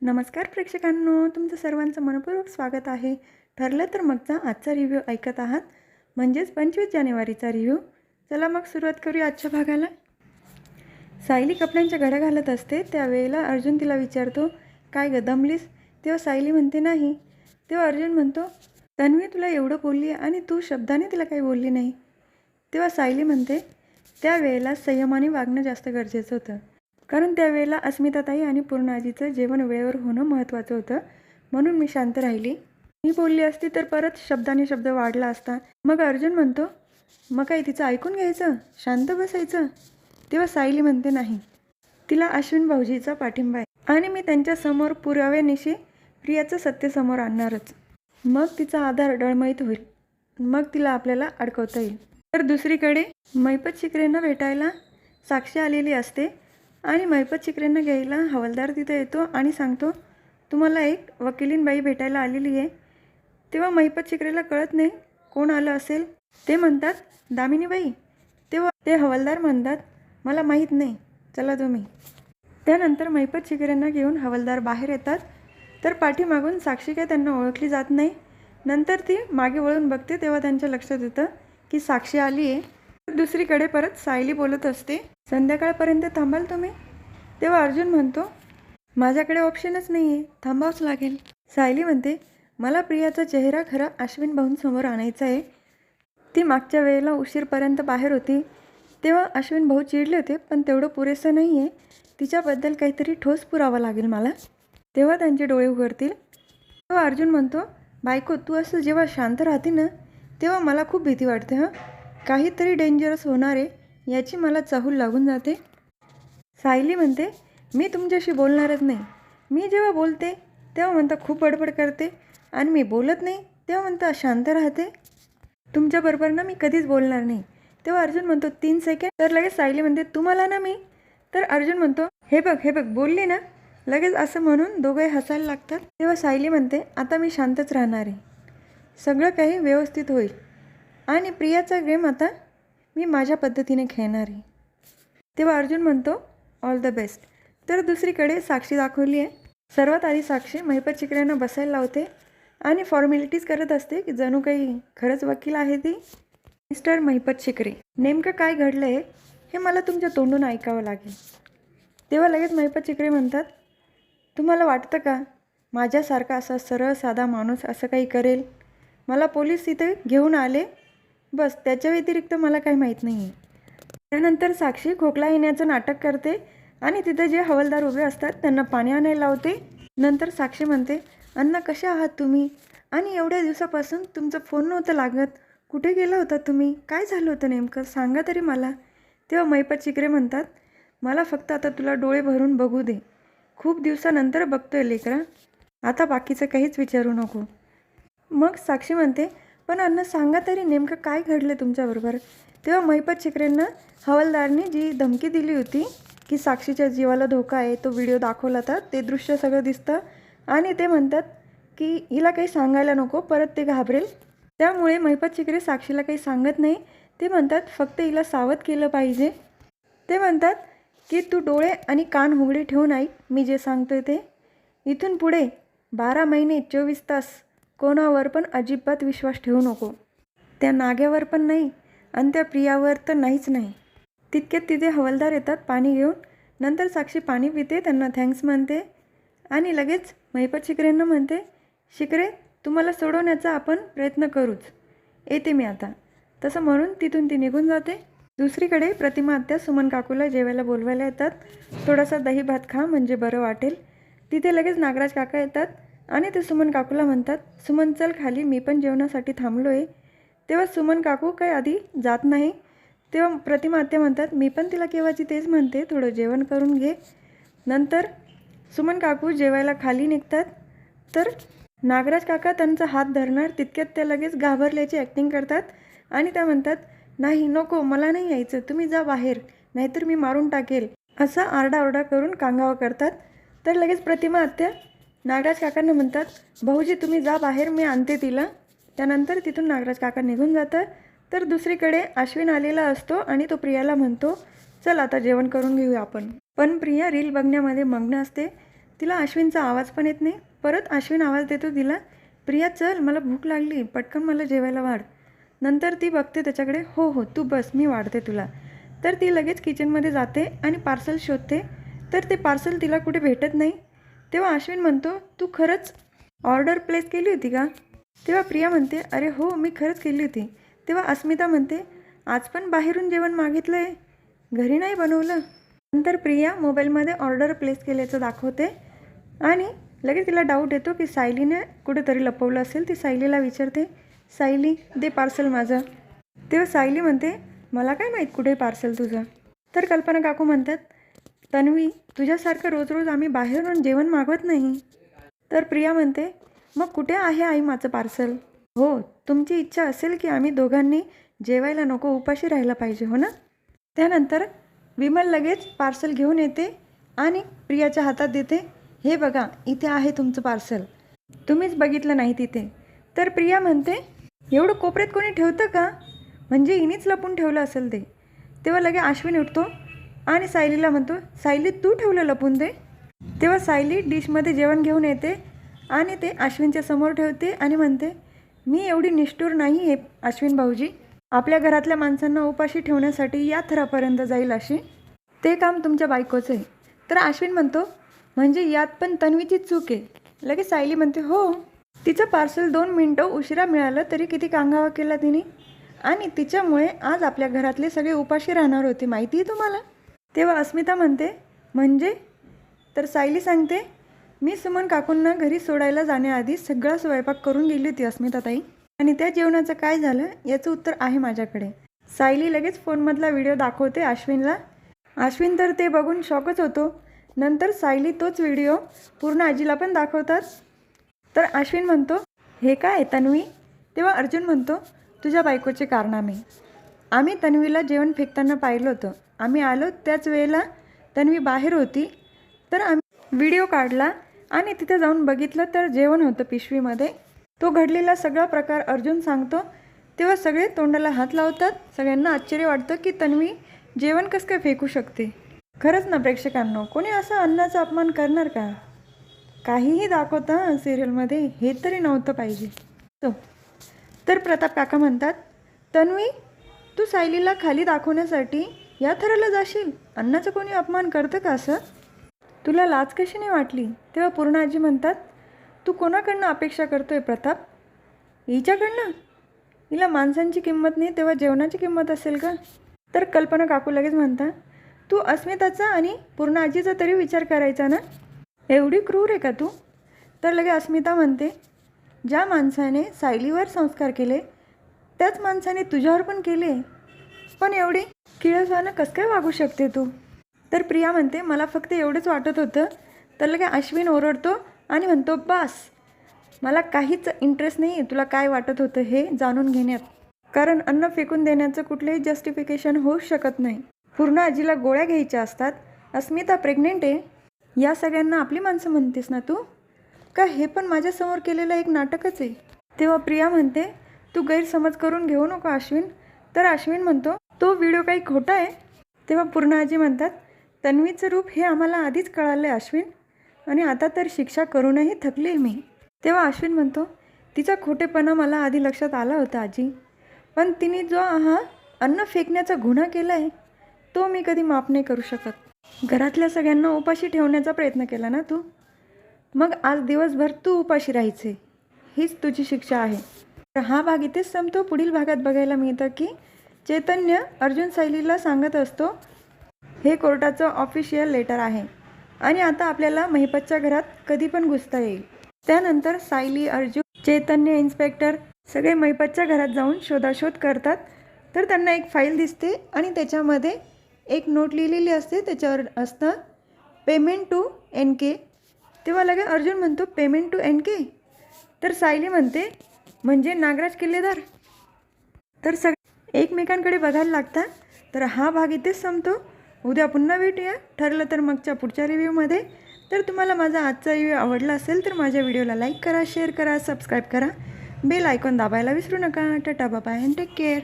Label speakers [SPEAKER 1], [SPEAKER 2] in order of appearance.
[SPEAKER 1] नमस्कार प्रेक्षकांनो, तुमचं सर्वांचं मनपूर्वक स्वागत आहे. ठरलं तर मगचा आजचा रिव्ह्यू ऐकत आहात, म्हणजेच 25 जानेवारीचा रिव्ह्यू. चला मग सुरुवात करूया आजच्या भागाला. सायली कपड्यांच्या घड्या घालत असते त्यावेळेला अर्जुन तिला विचारतो, काय ग दमलीस? तेव्हा सायली म्हणते नाही. तेव्हा अर्जुन म्हणतो, तन्वी तुला एवढं बोलली आणि तू शब्दाने तिला काही बोलली नाही. तेव्हा सायली म्हणते, त्यावेळेला संयमाने वागणं जास्त गरजेचं होतं, कारण त्यावेळेला अस्मिताताई आणि पूर्णाजीचं जेवण वेळेवर होणं महत्त्वाचं होतं, म्हणून मी शांत राहिली. मी बोलली असती तर परत शब्दाने शब्द वाढला असता. मग अर्जुन म्हणतो, मग काही तिचं ऐकून घ्यायचं, शांत बसायचं? तेव्हा सायली म्हणते नाही, तिला अश्विन भाऊजीचा पाठिंबा आहे आणि मी त्यांच्यासमोर पुराव्यानिशी प्रियाचं सत्य समोर आणणारच. मग तिचा आधार डळमळीत होईल, मग तिला आपल्याला अडकवता येईल. तर दुसरीकडे मैपत शिकरेंना भेटायला साक्षी आलेली असते आणि मैपत शिकरेंना घ्यायला हवालदार तिथे येतो आणि सांगतो, तुम्हाला एक वकिलीनबाई भेटायला आलेली आहे. तेव्हा मैपत शिकरेला कळत नाही कोण आलं असेल. ते म्हणतात, दामिनीबाई. तेव्हा ते हवालदार म्हणतात, मला माहीत नाही, चला तुम्ही. त्यानंतर मैपत शिकरेंना घेऊन हवालदार बाहेर येतात. तर पाठीमागून साक्षी काय त्यांना ओळखली जात नाही. नंतर ती मागे वळून बघते तेव्हा त्यांच्या लक्षात येतं की साक्षी आली आहे. दुसरीकडे परत सायली बोलत असते, संध्याकाळपर्यंत थांबाल तुम्ही? तेव्हा अर्जुन म्हणतो, माझ्याकडे ऑप्शनच नाही आहे, थांबावंच लागेल. सायली म्हणते, मला प्रियाचा चेहरा खरा अश्विन भाऊंसमोर आणायचा आहे. ती मागच्या वेळेला उशीरपर्यंत बाहेर होती तेव्हा अश्विन भाऊ चिडले होते, पण तेवढं पुरेसं नाही आहे. तिच्याबद्दल काहीतरी ठोस पुरावा लागेल मला, तेव्हा त्यांचे डोळे उघडतील. तेव्हा अर्जुन म्हणतो, बायको तू असं जेव्हा शांत राहते ना तेव्हा मला खूप भीती वाटते. काहीतरी डेंजरस होणार आहे याची मला चाहूल लागून जाते. सायली म्हणते, मी तुमच्याशी बोलणारच नाही. मी जेव्हा बोलते तेव्हा म्हणता खूप बडबड करते आणि मी बोलत नाही तेव्हा म्हणता शांत राहते. तुमच्याबरोबर ना मी कधीच बोलणार नाही. तेव्हा अर्जुन म्हणतो, 3 सेकंड. तर लगेच सायली म्हणते, तुम्हाला ना मी. तर अर्जुन म्हणतो, हे बघ बोलली ना. लगेच असं म्हणून दोघंही हसायला लागतात. तेव्हा सायली म्हणते, आता मी शांतच राहणार आहे, सगळं काही व्यवस्थित होईल आणि प्रियाचा गेम आता मी माझ्या पद्धतीने खेळणार आहे. तेव्हा अर्जुन म्हणतो, ऑल द बेस्ट. तर दुसरीकडे साक्षी दाखवली आहे. सर्वात आधी साक्षी मैपत शिकऱ्यांना बसायला लावते आणि फॉर्मॅलिटीज करत असते की जणू काही खरंच वकील आहे ती. मिस्टर मैपत शिकरे, नेमकं काय घडलं आहे हे मला तुमच्या तोंडून ऐकावं लागेल. तेव्हा लगेच मैपत शिकरे म्हणतात, तुम्हाला वाटतं का माझ्यासारखा असा सरळ साधा माणूस असं काही करेल? मला पोलीस इथे घेऊन आले, बस, त्याच्या व्यतिरिक्त मला काही माहीत नाही आहे. त्यानंतर साक्षी खोकला येण्याचं नाटक करते आणि तिथे जे हवालदार उभे असतात त्यांना पाणी आणायला लावते. नंतर साक्षी म्हणते, अण्णा कसे आहात तुम्ही? आणि एवढ्या दिवसापासून तुमचं फोन नव्हतं लागत, कुठे गेला होता तुम्ही? काय झालं होतं नेमकं, सांगा तरी मला. तेव्हा मैपत शिकरे म्हणतात, मला फक्त आता तुला डोळे भरून बघू दे, खूप दिवसानंतर बघतोय लेकरा, आता बाकीचं काहीच विचारू नको. मग साक्षी म्हणते, पण अण्णा सांगा तरी नेमकं काय घडलं तुमच्याबरोबर? तेव्हा मैपत शिकरेंना हवालदारने जी धमकी दिली होती की साक्षीच्या जीवाला धोका आहे, तो व्हिडिओ दाखवला तर ते दृश्य सगळं दिसतं आणि ते म्हणतात की हिला काही सांगायला नको, परत ते घाबरेल. त्यामुळे मैपत शिकरे साक्षीला काही सांगत नाही. ते म्हणतात फक्त हिला सावध केलं पाहिजे. ते म्हणतात की तू डोळे आणि कान उघडे ठेवून ऐक मी जे सांगतोय ते. इथून पुढे 12 महिने 24 तास कोणावर पण अजिबात विश्वास ठेवू नको, त्या नाग्यावर पण नाही आणि त्या प्रियावर तर नाहीच नाही. तितक्यात तिथे हवालदार येतात पाणी घेऊन. नंतर साक्षी पाणी पिते, त्यांना थँक्स म्हणते आणि लगेच मैपत शिकरेंना म्हणते, शिकरे तुम्हाला सोडवण्याचा आपण प्रयत्न करूच, येते मी आता. तसं म्हणून तिथून ती निघून जाते. दुसरीकडे प्रतिमा आत्या सुमन काकूला जेवायला बोलवायला येतात. थोडासा दही भात खा म्हणजे बरं वाटेल. तिथे लगेच नागराज काका येतात आणि ते सुमन काकूला म्हणतात, सुमन चल खाली, मी पण जेवणासाठी थांबलो आहे. तेव्हा सुमन काकू काही आधी जात नाही. तेव्हा प्रतिमा आत्या म्हणतात, मी पण तिला केव्हाची तेच म्हणते, थोडं जेवण करून घे. नंतर सुमन काकू जेवायला खाली निघतात. तर नागराज काका त्यांचा हात धरणार, तितक्यात त्या लगेच घाबरल्याची ॲक्टिंग करतात आणि त्या म्हणतात, नाही नको, मला नाही यायचं, तुम्ही जा बाहेर, नाहीतर मी मारून टाकेल, असा आरडाओरडा करून कांगावा करतात. तर लगेच प्रतिमा आत्या नागराज काकांना म्हणतात, भाऊजी तुम्ही जा बाहेर, मी आणते तिला. त्यानंतर तिथून नागराज काका निघून जातात. तर दुसरीकडे अश्विन आलेला असतो आणि तो प्रियाला म्हणतो, चल आता जेवण करून घेऊया आपण. पण प्रिया रील बघण्यामध्ये मग्न असते. तिला अश्विनचा आवाज पण येत नाही. परत अश्विन आवाज देतो तिला, प्रिया चल मला भूक लागली, पटकन मला जेवायला वाढ. नंतर ती बघते त्याच्याकडे, हो हो तू बस मी वाढते तुला. तर ती लगेच किचनमध्ये जाते आणि पार्सल शोधते. तर ते पार्सल तिला कुठे भेटत नाही. तेव्हा अश्विन म्हणतो, तू खरंच ऑर्डर प्लेस केली होती का? तेव्हा प्रिया म्हणते, अरे हो मी खरंच केली होती. तेव्हा अस्मिता म्हणते, आज पण बाहेरून जेवण मागितलं आहे, घरी नाही बनवलं. नंतर प्रिया मोबाईलमध्ये ऑर्डर प्लेस केल्याचं दाखवते आणि लगेच तिला डाऊट येतो की सायलीने कुठेतरी लपवलं असेल. ती सायलीला विचारते, सायली दे पार्सल माझं. तेव्हा सायली म्हणते, मला काय माहीत कुठे पार्सल तुझं. तर कल्पना काकू म्हणतात, तन्वी तुझ्यासारखं रोज रोज आम्ही बाहेरून जेवण मागवत नाही. तर प्रिया म्हणते, मग कुठे आहे आई माझं पार्सल? हो तुमची इच्छा असेल की आम्ही दोघांनी जेवायला नको, उपाशी राहायला पाहिजे हो ना. त्यानंतर विमल लगेच पार्सल घेऊन येते आणि प्रियाच्या हातात देते, हे बघा इथे आहे तुमचं पार्सल, तुम्हीच बघितलं नाही तिथे. तर प्रिया म्हणते, एवढं कोपऱ्यात कोणी ठेवतं का? म्हणजे हिनीच लपून ठेवलं असेल ते. तेव्हा लगे अश्विन उठतो आणि सायलीला म्हणतो, सायली तू ठेवलं लपून ते? तेव्हा सायली डिशमध्ये जेवण घेऊन येते आणि ते अश्विनच्या समोर ठेवते आणि म्हणते, मी एवढी निष्ठुर नाही आहे अश्विन भाऊजी, आपल्या घरातल्या माणसांना उपाशी ठेवण्यासाठी या थरापर्यंत जाईल अशी. ते काम तुमच्या बायकोचं आहे. तर अश्विन म्हणतो, म्हणजे यात पण तन्वीचीच चूक आहे. लगेच सायली म्हणते, हो तिचं पार्सल 2 मिनटं उशिरा मिळालं तरी किती कांगावा केला तिने, आणि तिच्यामुळे आज आपल्या घरातले सगळे उपाशी राहणार होते, माहिती आहे तुम्हाला. तेव्हा अस्मिता म्हणते, म्हणजे? तर सायली सांगते, मी सुमन काकूंना घरी सोडायला जाण्याआधी सगळा स्वयंपाक करून गेली होती अस्मिताताई, आणि त्या जेवणाचं काय झालं याचं उत्तर आहे माझ्याकडे. सायली लगेच फोनमधला व्हिडिओ दाखवते अश्विनला. अश्विन तर ते बघून शॉकच होतो. नंतर सायली तोच व्हिडिओ पूर्ण आजीला पण दाखवतात. तर अश्विन म्हणतो, हे काय तन्वी? तेव्हा अर्जुन म्हणतो, तुझ्या बायकोचे कारनामे. आम्ही तन्वीला जेवण फेकताना पाहिलं होतं, आम्ही आलो त्याच वेळेला तन्वी बाहेर होती. तर आम्ही व्हिडिओ काढला आणि तिथे जाऊन बघितलं तर जेवण होतं पिशवीमध्ये. तो घडलेला सगळा प्रकार अर्जुन सांगतो. तेव्हा सगळे तोंडाला हात लावतात. सगळ्यांना आश्चर्य वाटतं की तन्वी जेवण कसं काय फेकू शकते. खरंच ना प्रेक्षकांनो, कोणी असा अन्नाचा अपमान करणार का? काहीही दाखवता सिरियलमध्ये, हे तरी नव्हतं पाहिजे. तर प्रताप काका म्हणतात, तन्वी तू सायलीला खाली दाखवण्यासाठी या थराला जाशील? अन्नाचा कोणी अपमान करतं का असं? तुला लाज कशी नाही वाटली? तेव्हा पूर्ण आजी म्हणतात, तू कोणाकडनं अपेक्षा करतोय प्रताप? हिच्याकडनं? हिला माणसांची किंमत नाही तेव्हा जेवणाची किंमत असेल का? तर कल्पना काकू लगेच म्हणतात, तू अस्मिताचा आणि पूर्ण आजीचा तरी विचार करायचा ना, एवढी क्रूर आहे का तू? तर लगे अस्मिता म्हणते, ज्या माणसाने सायलीवर संस्कार केले त्याच माणसाने तुझ्यावर पण केले, पण एवढी किळसवानं कसं काय वागू शकते तू? तर प्रिया म्हणते, मला फक्त एवढंच वाटत होतं. तर लगे अश्विन ओरडतो आणि म्हणतो, बस मला काहीच इंटरेस्ट नाही आहे तुला काय वाटत होतं हे जाणून घेण्यात, कारण अन्न फेकून देण्याचं कुठलंही जस्टिफिकेशन होऊ शकत नाही. पूर्ण आजीला गोळ्या घ्यायच्या असतात, अस्मिता प्रेग्नेंट आहे, या सगळ्यांना आपली माणसं म्हणतेस ना तू? का हे पण माझ्यासमोर केलेलं एक नाटकच आहे? तेव्हा प्रिया म्हणते, तू गैरसमज करून घेऊ नको अश्विन. तर अश्विन म्हणतो, तो व्हिडिओ काही खोटा आहे. तेव्हा पूर्ण आजी म्हणतात, तन्वीचं रूप हे आम्हाला आधीच कळालं आहे अश्विन, आणि आता तर शिक्षा करूनही थकली मी. तेव्हा अश्विन म्हणतो, तिचा खोटेपणा मला आधी लक्षात आला होता आजी, पण तिने जो हा अन्न फेकण्याचा गुन्हा केला आहे तो मी कधी माफ नाही करू शकत. घरातल्या सगळ्यांना उपाशी ठेवण्याचा प्रयत्न केला ना तू, मग आज दिवसभर तू उपाशी राहायचे, हीच तुझी शिक्षा आहे. तर हा भाग इथेच संपतो. पुढील भागात बघायला मिळतं की चैतन्य अर्जुन सायलीला सांगत असतो, हे कोर्टाचं ऑफिशियल लेटर आहे आणि आता आपल्याला महिपतच्या घरात कधी पण घुसता येईल. त्यानंतर सायली, अर्जुन, चैतन्य, इन्स्पेक्टर सगळे महिपतच्या घरात जाऊन शोधाशोध करतात. तर त्यांना एक फाईल दिसते आणि त्याच्यामध्ये एक नोट लिहिलेली असते, त्याच्यावर असतं पेमेंट टू NK. तेव्हा लगे अर्जुन म्हणतो, पेमेंट टू NK? तर सायली म्हणते, म्हणजे नागराज किल्लेदार? तर सगळे एकमेकांकडे बघायला लागतात. तर हा भाग इथेच संपतो. उद्या पुन्हा भेटूया, ठरलं तर मगच्या पुढच्या रिव्ह्यूमध्ये. तर तुम्हाला माझा आजचा रिव्ह्यू आवडला असेल तर माझ्या व्हिडिओला लाईक करा, शेअर करा, सबस्क्राईब करा, बेल आयकॉन दाबायला विसरू नका. Tata bye and take care.